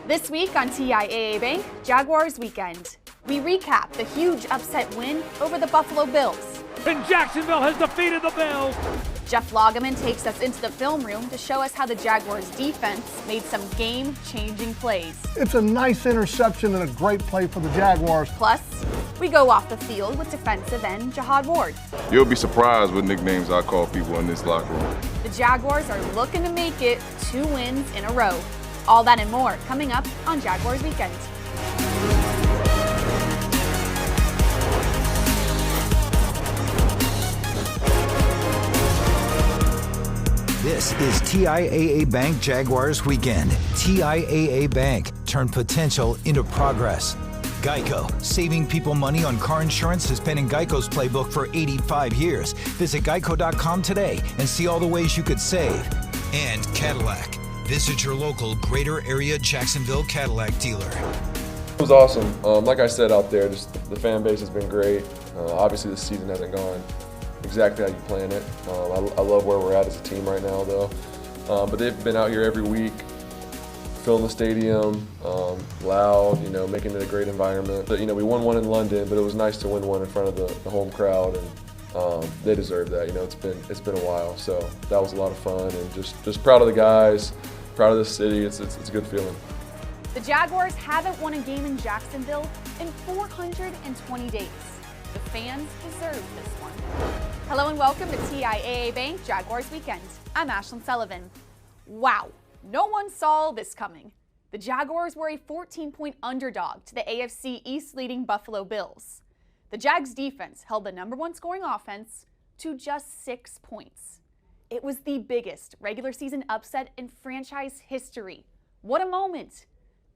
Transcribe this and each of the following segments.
This week on TIAA Bank, Jaguars Weekend. We recap the huge upset win over the Buffalo Bills. And Jacksonville has defeated the Bills. Jeff Lageman takes us into the film room to show us how the Jaguars defense made some game-changing plays. It's a nice interception and a great play for the Jaguars. Plus, we go off the field with defensive end Jihad Ward. You'll be surprised what nicknames I call people in this locker room. The Jaguars are looking to make it 2 wins in a row. All that and more coming up on Jaguars Weekend. This is TIAA Bank Jaguars Weekend. TIAA Bank, turn potential into progress. Geico, saving people money on car insurance has been in Geico's playbook for 85 years. Visit geico.com today and see all the ways you could save. And Cadillac, visit your local greater area Jacksonville Cadillac dealer. It was awesome. Like I said out there, just the fan base has been great. Obviously the season hasn't gone exactly how you plan it. I love where we're at as a team right now though. But they've been out here every week, filling the stadium, loud, making it a great environment. But, we won one in London, but it was nice to win one in front of the home crowd, and they deserve that. It's been a while, so that was a lot of fun, and just proud of the guys, proud of the city. It's a good feeling. The Jaguars haven't won a game in Jacksonville in 420 days. The fans deserve this one. Hello and welcome to TIAA Bank Jaguars Weekend. I'm Ashlyn Sullivan. Wow, no one saw this coming. The Jaguars were a 14-point underdog to the AFC East leading Buffalo Bills. The Jags defense held the #1 scoring offense to just 6 points. It was the biggest regular season upset in franchise history. What a moment!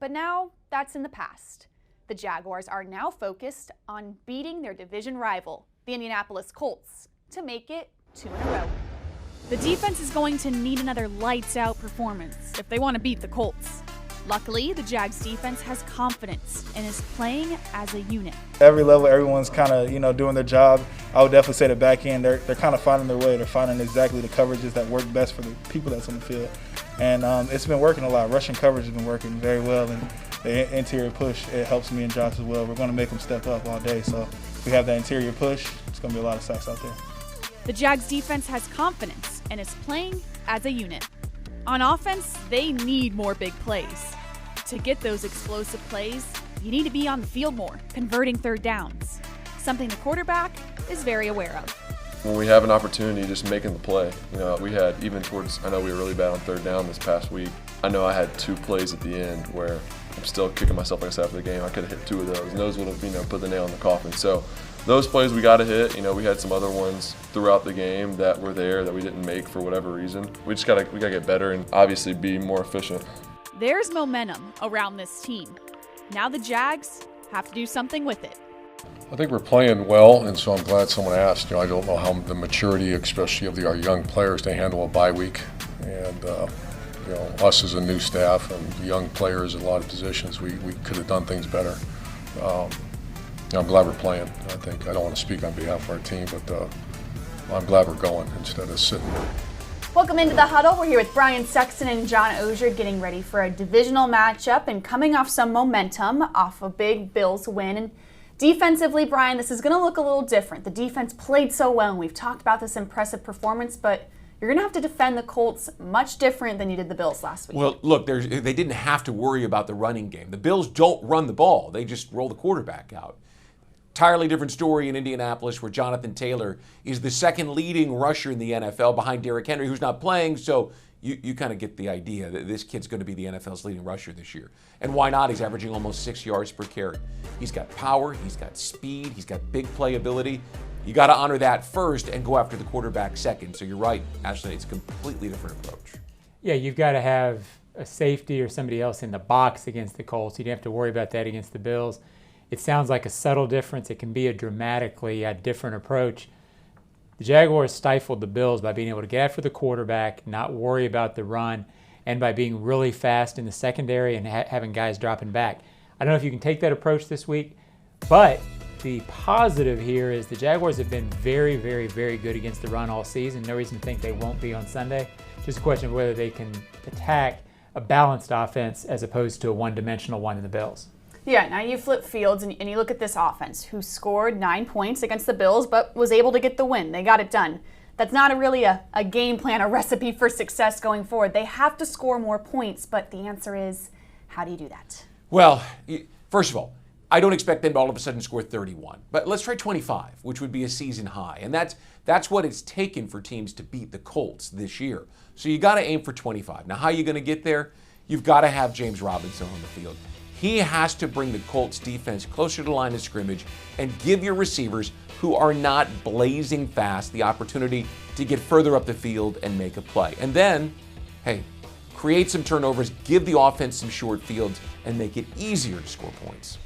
But now that's in the past. The Jaguars are now focused on beating their division rival, the Indianapolis Colts, to make it 2 in a row. The defense is going to need another lights-out performance if they want to beat the Colts. Luckily, the Jags defense has confidence and is playing as a unit. Every level, everyone's kind of, doing their job. I would definitely say the back end, they're kind of finding their way. They're finding exactly the coverages that work best for the people that's on the field. And it's been working a lot. Rushing coverage has been working very well. And the interior push, it helps me and Josh as well. We're going to make them step up all day. So if we have that interior push, it's going to be a lot of sacks out there. The Jags defense has confidence and is playing as a unit. On offense, they need more big plays. To get those explosive plays, you need to be on the field more, converting third downs, something the quarterback is very aware of. When we have an opportunity, just making the play. We had I know we were really bad on third down this past week. I know I had 2 plays at the end where I'm still kicking myself, like I said, after the game. I could have hit 2 of those, and those would have, put the nail in the coffin. So those plays we got to hit. We had some other ones throughout the game that were there that we didn't make for whatever reason. We gotta get better and obviously be more efficient. There's momentum around this team. Now the Jags have to do something with it. I think we're playing well, and so I'm glad someone asked. I don't know how the maturity, especially of our young players, to handle a bye week, and us as a new staff and young players in a lot of positions, we could have done things better. I'm glad we're playing. I don't want to speak on behalf of our team, but I'm glad we're going instead of sitting. Welcome into the Huddle. We're here with Sexton and John Oehser getting ready for a divisional matchup and coming off some momentum off a big Bills win. And defensively, Brian, this is going to look a little different. The defense played so well, and we've talked about this impressive performance, but you're going to have to defend the Colts much different than you did the Bills last week. Well, look, they didn't have to worry about the running game. The Bills don't run the ball. They just roll the quarterback out. Entirely different story in Indianapolis, where Jonathan Taylor is the second leading rusher in the NFL behind Derrick Henry, who's not playing. So you kind of get the idea that this kid's going to be the NFL's leading rusher this year. And why not? He's averaging almost 6 yards per carry. He's got power, he's got speed, he's got big playability. You got to honor that first and go after the quarterback second. So you're right, Ashley, it's a completely different approach. Yeah, you've got to have a safety or somebody else in the box against the Colts. You don't have to worry about that against the Bills. It sounds like a subtle difference. It can be a dramatically different approach. The Jaguars stifled the Bills by being able to get after the quarterback, not worry about the run, and by being really fast in the secondary and having guys dropping back. I don't know if you can take that approach this week, but the positive here is the Jaguars have been very, very, very good against the run all season. No reason to think they won't be on Sunday. Just a question of whether they can attack a balanced offense as opposed to a one-dimensional one in the Bills. Yeah, now you flip fields and you look at this offense who scored 9 points against the Bills but was able to get the win. They got it done. That's not really a game plan, a recipe for success going forward. They have to score more points, but the answer is, how do you do that? Well, first of all, I don't expect them to all of a sudden score 31, but let's try 25, which would be a season high. And that's what it's taken for teams to beat the Colts this year. So you got to aim for 25. Now, how are you going to get there? You've got to have James Robinson on the field. He has to bring the Colts defense closer to the line of scrimmage and give your receivers who are not blazing fast the opportunity to get further up the field and make a play. And then, hey, create some turnovers, give the offense some short fields, and make it easier to score points.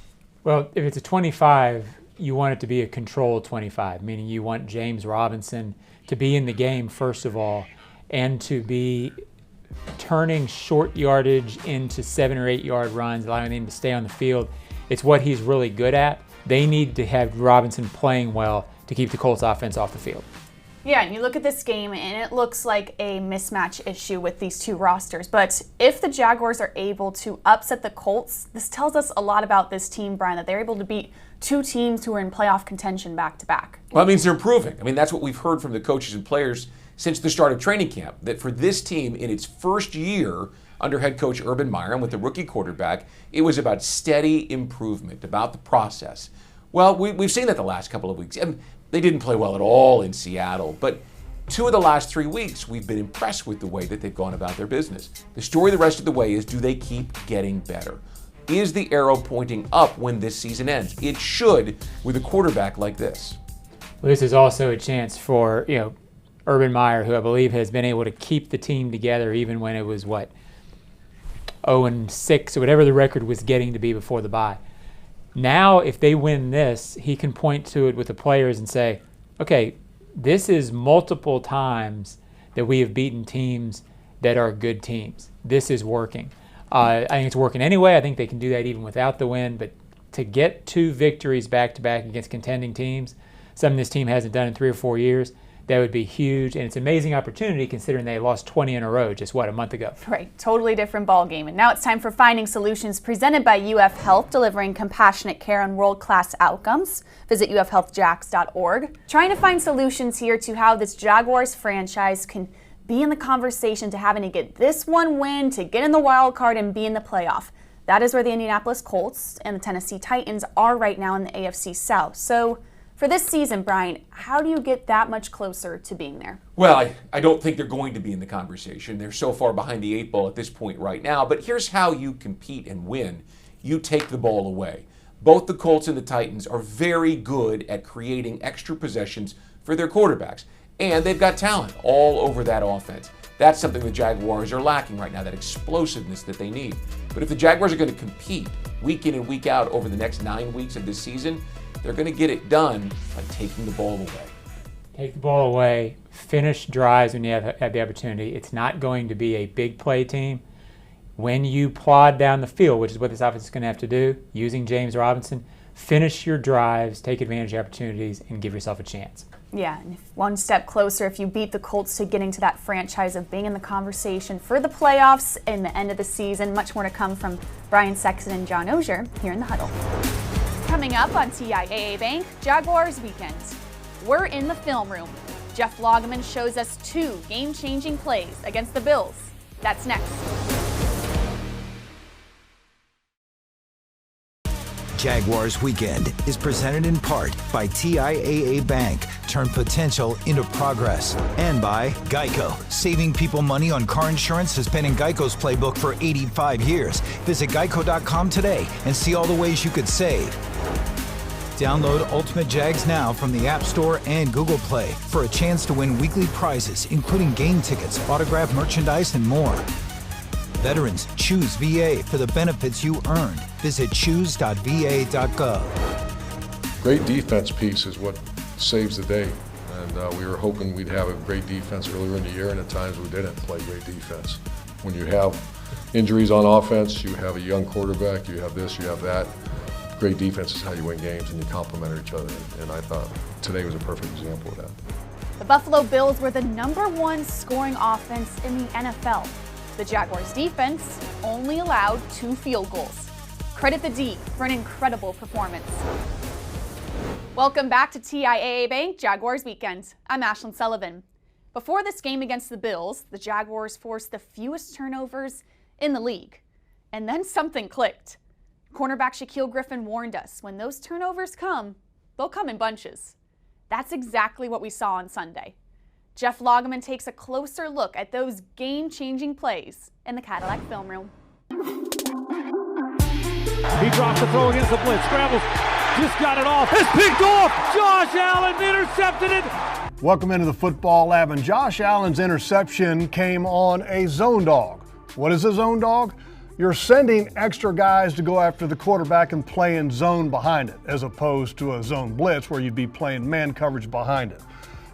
Well, if it's a 25, you want it to be a controlled 25, meaning you want James Robinson to be in the game, first of all, and to be turning short yardage into 7 or 8 yard runs, allowing him to stay on the field. It's what he's really good at. They need to have Robinson playing well to keep the Colts offense off the field. Yeah, and you look at this game and it looks like a mismatch issue with these two rosters. But if the Jaguars are able to upset the Colts, this tells us a lot about this team, Brian, that they're able to beat two teams who are in playoff contention back to back. Well, that means they're improving. I mean, that's what we've heard from the coaches and players since the start of training camp, that for this team in its first year under head coach Urban Meyer and with the rookie quarterback, it was about steady improvement, about the process. Well, we've seen that the last couple of weeks. And they didn't play well at all in Seattle, but 2 of the last 3 weeks, we've been impressed with the way that they've gone about their business. The story the rest of the way is, do they keep getting better? Is the arrow pointing up when this season ends? It should with a quarterback like this. Well, this is also a chance for, Urban Meyer, who I believe has been able to keep the team together even when it was, 0-6 or whatever the record was getting to be before the bye. Now, if they win this, he can point to it with the players and say, okay, this is multiple times that we have beaten teams that are good teams. This is working. I think it's working anyway. I think they can do that even without the win. But to get 2 victories back-to-back against contending teams, something this team hasn't done in 3 or 4 years, that would be huge. And it's an amazing opportunity considering they lost 20 in a row just, a month ago. Right, totally different ball game. And now it's time for Finding Solutions presented by UF Health, delivering compassionate care and world-class outcomes. Visit ufhealthjax.org. Trying to find solutions here to how this Jaguars franchise can be in the conversation to having to get this one win, to get in the wild card and be in the playoff. That is where the Indianapolis Colts and the Tennessee Titans are right now in the AFC South. So for this season, Brian, how do you get that much closer to being there? Well, I don't think they're going to be in the conversation. They're so far behind the 8 ball at this point right now. But here's how you compete and win. You take the ball away. Both the Colts and the Titans are very good at creating extra possessions for their quarterbacks. And they've got talent all over that offense. That's something the Jaguars are lacking right now, that explosiveness that they need. But if the Jaguars are going to compete week in and week out over the next 9 weeks of this season, they're going to get it done by taking the ball away. Take the ball away, finish drives when you have the opportunity. It's not going to be a big play team. When you plod down the field, which is what this offense is going to have to do, using James Robinson, finish your drives, take advantage of opportunities, and give yourself a chance. Yeah, and one step closer if you beat the Colts to getting to that franchise of being in the conversation for the playoffs and the end of the season. Much more to come from Brian Sexton and John Oehser here in the Huddle. Coming up on TIAA Bank, Jaguars Weekend. We're in the film room. Jeff Lageman shows us 2 game-changing plays against the Bills. That's next. Jaguars Weekend is presented in part by TIAA Bank. Turn potential into progress. And by Geico. Saving people money on car insurance has been in Geico's playbook for 85 years. Visit geico.com today and see all the ways you could save. Download Ultimate Jags now from the App Store and Google Play for a chance to win weekly prizes, including game tickets, autographed merchandise, and more. Veterans, choose VA for the benefits you earned. Visit choose.va.gov. Great defense piece is what saves the day. And we were hoping we'd have a great defense earlier in the year, and at times we didn't play great defense. When you have injuries on offense, you have a young quarterback, you have this, you have that. Great defense is how you win games, and you complement each other. And I thought today was a perfect example of that. The Buffalo Bills were the #1 scoring offense in the NFL. The Jaguars defense only allowed 2 field goals. Credit the D for an incredible performance. Welcome back to TIAA Bank Jaguars Weekend. I'm Ashlyn Sullivan. Before this game against the Bills, the Jaguars forced the fewest turnovers in the league. And then something clicked. Cornerback Shaquille Griffin warned us, when those turnovers come, they'll come in bunches. That's exactly what we saw on Sunday. Jeff Lageman takes a closer look at those game-changing plays in the Cadillac film room. He drops the throw against the blitz, scrambles, just got it off, it's picked off, Josh Allen intercepted it. Welcome into the football lab, and Josh Allen's interception came on a zone dog. What is a zone dog? You're sending extra guys to go after the quarterback and playing zone behind it, as opposed to a zone blitz where you'd be playing man coverage behind it.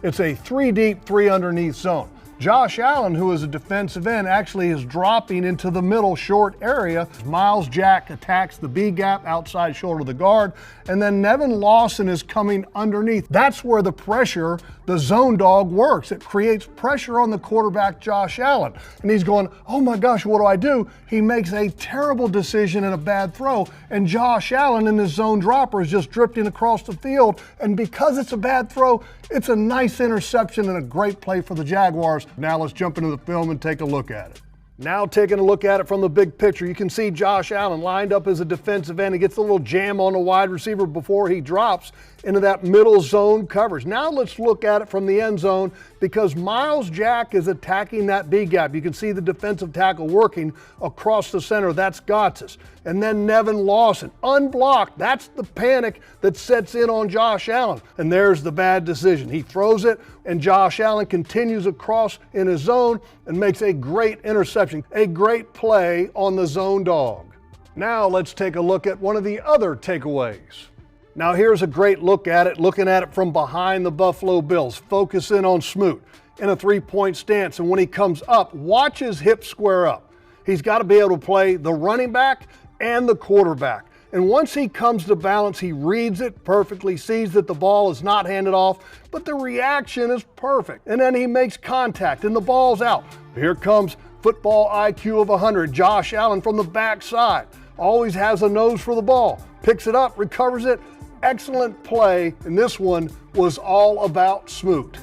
It's a 3 deep, 3 underneath zone. Josh Allen, who is a defensive end, actually is dropping into the middle short area. Miles Jack attacks the B gap outside shoulder of the guard, and then Nevin Lawson is coming underneath. That's where the pressure, the zone dog, works. It creates pressure on the quarterback, Josh Allen. And he's going, oh my gosh, what do I do? He makes a terrible decision and a bad throw, and Josh Allen in his zone dropper is just drifting across the field. And because it's a bad throw, it's a nice interception and a great play for the Jaguars. Now let's jump into the film and take a look at it. Now taking a look at it from the big picture, you can see Josh Allen lined up as a defensive end. He gets a little jam on the wide receiver before he drops into that middle zone coverage. Now let's look at it from the end zone, because Miles Jack is attacking that B gap. You can see the defensive tackle working across the center. That's Gotsis. And then Nevin Lawson, unblocked. That's the panic that sets in on Josh Allen. And there's the bad decision. He throws it, and Josh Allen continues across in his zone and makes a great interception, a great play on the zone dog. Now let's take a look at one of the other takeaways. Now here's a great look at it, looking at it from behind the Buffalo Bills. Focus in on Smoot in a 3-point stance, and when he comes up, watch his hips square up. He's got to be able to play the running back and the quarterback. And once he comes to balance, he reads it perfectly, sees that the ball is not handed off, but the reaction is perfect. And then he makes contact and the ball's out. Here comes football IQ of 100, Josh Allen from the backside. Always has a nose for the ball, picks it up, recovers it. Excellent play, and this one was all about Smoot.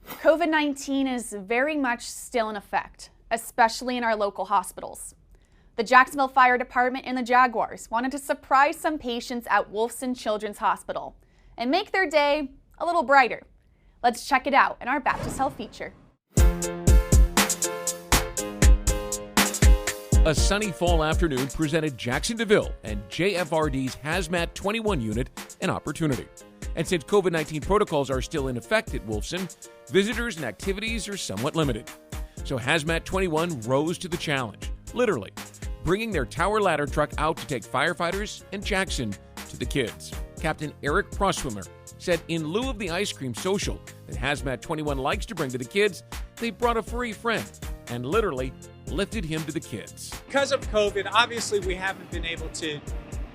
COVID-19 is very much still in effect, especially in our local hospitals. The Jacksonville Fire Department and the Jaguars wanted to surprise some patients at Wolfson Children's Hospital and make their day a little brighter. Let's check it out in our Baptist Health feature. A sunny fall afternoon presented Jacksonville and JFRD's Hazmat 21 unit an opportunity. And since COVID-19 protocols are still in effect at Wolfson, visitors and activities are somewhat limited. So Hazmat 21 rose to the challenge, literally, bringing their tower ladder truck out to take firefighters and Jackson to the kids. Captain Eric Proswimmer said in lieu of the ice cream social that Hazmat 21 likes to bring to the kids, they brought a furry friend and literally lifted him to the kids. Because of COVID, obviously we haven't been able to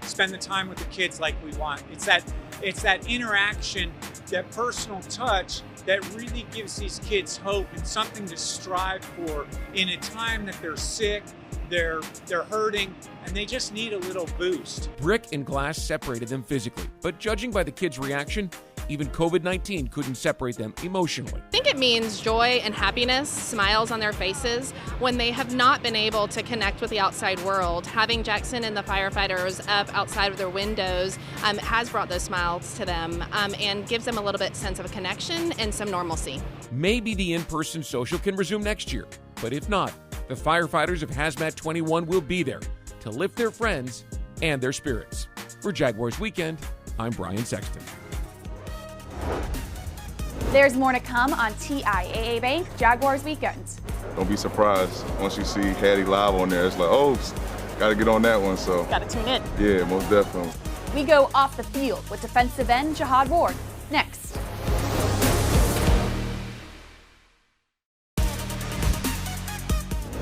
spend the time with the kids like we want. It's that interaction, that personal touch that really gives these kids hope and something to strive for in a time that they're sick, they're hurting, and they just need a little boost. Brick and glass separated them physically, but judging by the kids' reaction, even COVID-19 couldn't separate them emotionally. I think it means joy and happiness, smiles on their faces. When they have not been able to connect with the outside world, having Jackson and the firefighters up outside of their windows has brought those smiles to them and gives them a little bit sense of a connection and some normalcy. Maybe the in-person social can resume next year, but if not, the firefighters of Hazmat 21 will be there to lift their friends and their spirits. For Jaguars Weekend, I'm Brian Sexton. There's more to come on TIAA Bank Jaguars Weekend. Don't be surprised once you see Hattie live on there. It's like, oh, got to get on that one. So Got to tune in. Yeah, most definitely. We go off the field with defensive end Jihad Ward next.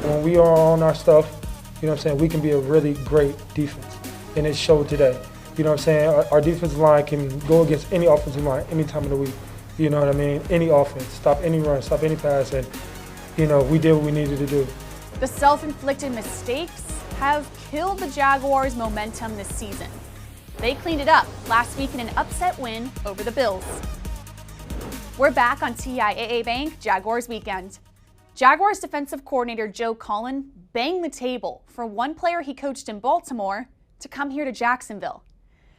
When we are on our stuff, you know what I'm saying, we can be a really great defense. And it showed today. You know what I'm saying? Our defensive line can go against any offensive line any time of the week. You know what I mean? Any offense, stop any run, stop any pass. And we did what we needed to do. The self-inflicted mistakes have killed the Jaguars' momentum this season. They cleaned it up last week in an upset win over the Bills. We're back on TIAA Bank Jaguars Weekend. Jaguars defensive coordinator Joe Cullen banged the table for one player he coached in Baltimore to come here to Jacksonville.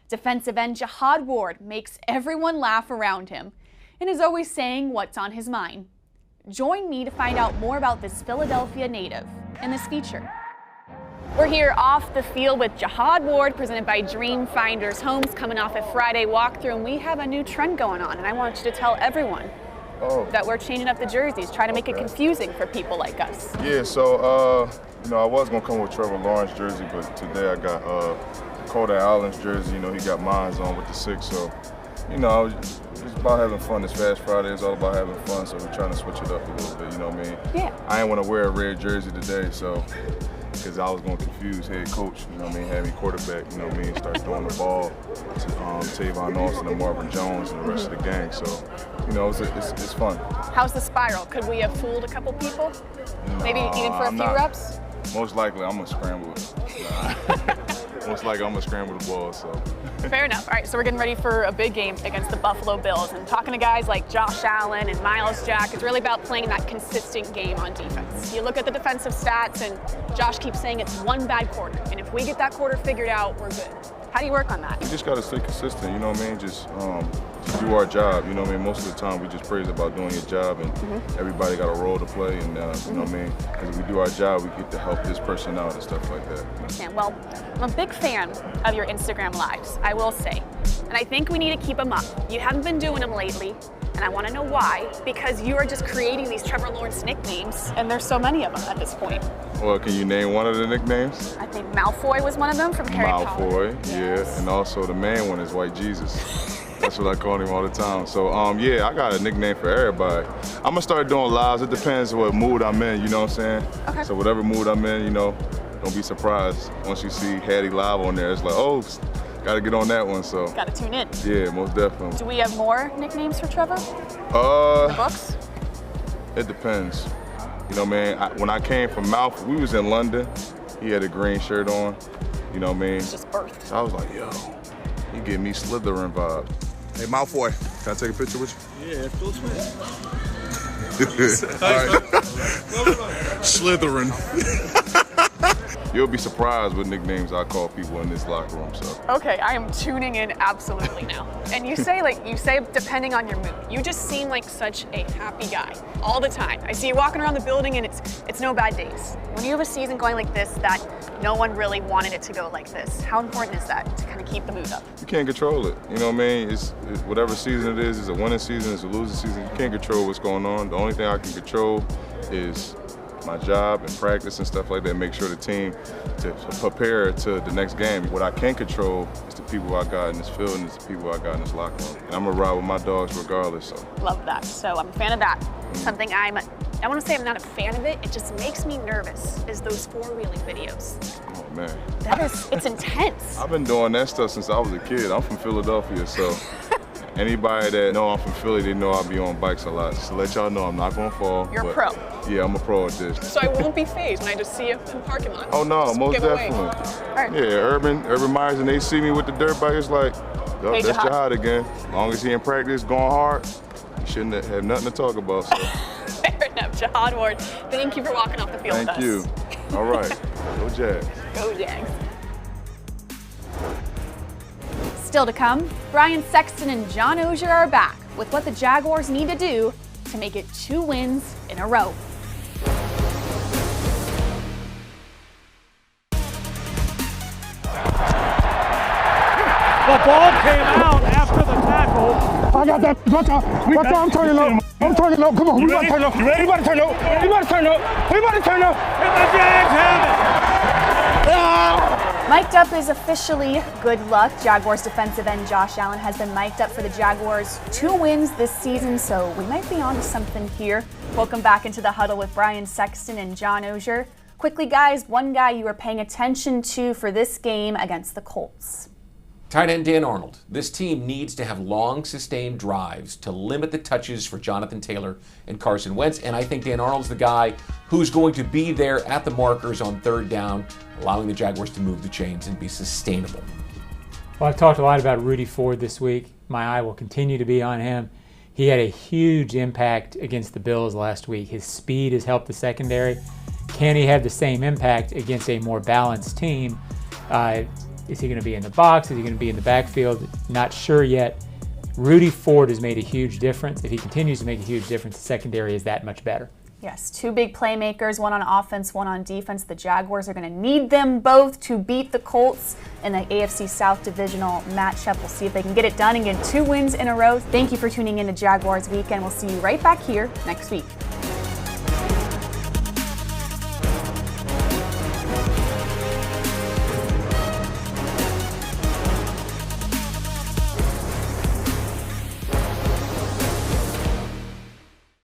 Defensive end Jihad Ward makes everyone laugh around him and is always saying what's on his mind. Join me to find out more about this Philadelphia native in this feature. We're here off the field with Jihad Ward, presented by Dream Finders Homes, coming off a Friday walkthrough, and we have a new trend going on, and I want you to tell everyone that we're changing up the jerseys, trying to make it confusing for people like us. Yeah, so, I was going to come with Trevor Lawrence jersey, but today I got Dakota Allen's jersey. He got mine on with the 6, so, it's about having fun. It's Fast Friday. It's all about having fun, so we're trying to switch it up a little bit, you know what I mean? Yeah. I didn't want to wear a red jersey today, so, because I was going to confuse head coach, you know what I mean, have me quarterback, you know what I mean, start throwing the ball to Tavon Austin and Marvin Jones and the rest of the gang, so, it's fun. How's the spiral? Could we have fooled a couple people? Maybe even for a few reps? Most likely, I'm going to scramble it. Most likely, I'm going to scramble the ball, so. Fair enough. All right, so we're getting ready for a big game against the Buffalo Bills. And talking to guys like Josh Allen and Miles Jack, it's really about playing that consistent game on defense. You look at the defensive stats, and Josh keeps saying it's one bad quarter. And if we get that quarter figured out, we're good. How do you work on that? You just got to stay consistent, you know what I mean? Just do our job, you know what I mean? Most of the time, we just praise about doing your job, and everybody got a role to play, and you know what I mean? Because if we do our job, we get to help this person out and stuff like that. Yeah, well, I'm a big fan of your Instagram lives, I will say. And I think we need to keep them up. You haven't been doing them lately, and I want to know why. Because you are just creating these Trevor Lawrence nicknames, and there's so many of them at this point. Well, can you name one of the nicknames? I think Malfoy was one of them from Harry Potter. Malfoy, yeah. And also the main one is White Jesus. That's what I call him all the time. So, yeah, I got a nickname for everybody. I'm going to start doing lives. It depends what mood I'm in, you know what I'm saying? Okay. So whatever mood I'm in, don't be surprised. Once you see Hattie live on there, it's like, oh, got to get on that one. So. Got to tune in. Yeah, most definitely. Do we have more nicknames for Trevor? The books? It depends. You know what I mean? When I came from Malfoy, we was in London. He had a green shirt on. You know what I mean? It's just birth. So I was like, yo, you give me Slytherin vibe. Hey, Malfoy, can I take a picture with you? Yeah, Phil Smith. All right. Slytherin. You'll be surprised what nicknames I call people in this locker room. So. Okay, I am tuning in absolutely now. And you say depending on your mood. You just seem like such a happy guy all the time. I see you walking around the building, and it's no bad days. When you have a season going like this, that no one really wanted it to go like this, how important is that to kind of keep the mood up? You can't control it. You know what I mean? It's whatever season it is. It's a winning season. It's a losing season. You can't control what's going on. The only thing I can control is my job and practice and stuff like that, make sure the team to prepare to the next game. What I can control is the people I got in this field and the people I got in this locker room. And I'm gonna ride with my dogs regardless. So. Love that. So I'm a fan of that. Something I want to say I'm not a fan of it. It just makes me nervous is those four-wheeling videos. Oh man. It's intense. I've been doing that stuff since I was a kid. I'm from Philadelphia, so anybody that know I'm from Philly, they know I be on bikes a lot. Just to let y'all know I'm not gonna fall. You're a pro. Yeah, I'm a pro at this. So I won't be fazed when I just see you in the parking lot. Oh no, most definitely. All right. Yeah, Urban Myers, and they see me with the dirt bike, it's like, oh, hey, that's Jihad again. As long as he in practice, going hard, he shouldn't have nothing to talk about. So. Fair enough, Jihad Ward. Thank you for walking off the field with us. Thank you. All right, go Jags. Go Jags. Still to come, Brian Sexton and John Oehser are back with what the Jaguars need to do to make it 2 wins in a row. The ball came out after the tackle. I got that. Watch out. I'm turning up. I'm turning up. Come on. We about to turn up. We about to turn up. We about to turn up. We about to turn up. And the Jags have it. Mic'd up is officially good luck. Jaguars defensive end Josh Allen has been mic'd up for the Jaguars' 2 wins this season, so we might be on to something here. Welcome back into the Huddle with Brian Sexton and John Oehser. Quickly, guys, one guy you were paying attention to for this game against the Colts. Tight end Dan Arnold. This team needs to have long, sustained drives to limit the touches for Jonathan Taylor and Carson Wentz. And I think Dan Arnold's the guy who's going to be there at the markers on third down, allowing the Jaguars to move the chains and be sustainable. Well, I've talked a lot about Rudy Ford this week. My eye will continue to be on him. He had a huge impact against the Bills last week. His speed has helped the secondary. Can he have the same impact against a more balanced team? Is he going to be in the box? Is he going to be in the backfield? Not sure yet. Rudy Ford has made a huge difference. If he continues to make a huge difference, the secondary is that much better. Yes, two big playmakers, one on offense, one on defense. The Jaguars are going to need them both to beat the Colts in the AFC South divisional matchup. We'll see if they can get it done and get 2 wins in a row. Thank you for tuning in to Jaguars Weekend. We'll see you right back here next week.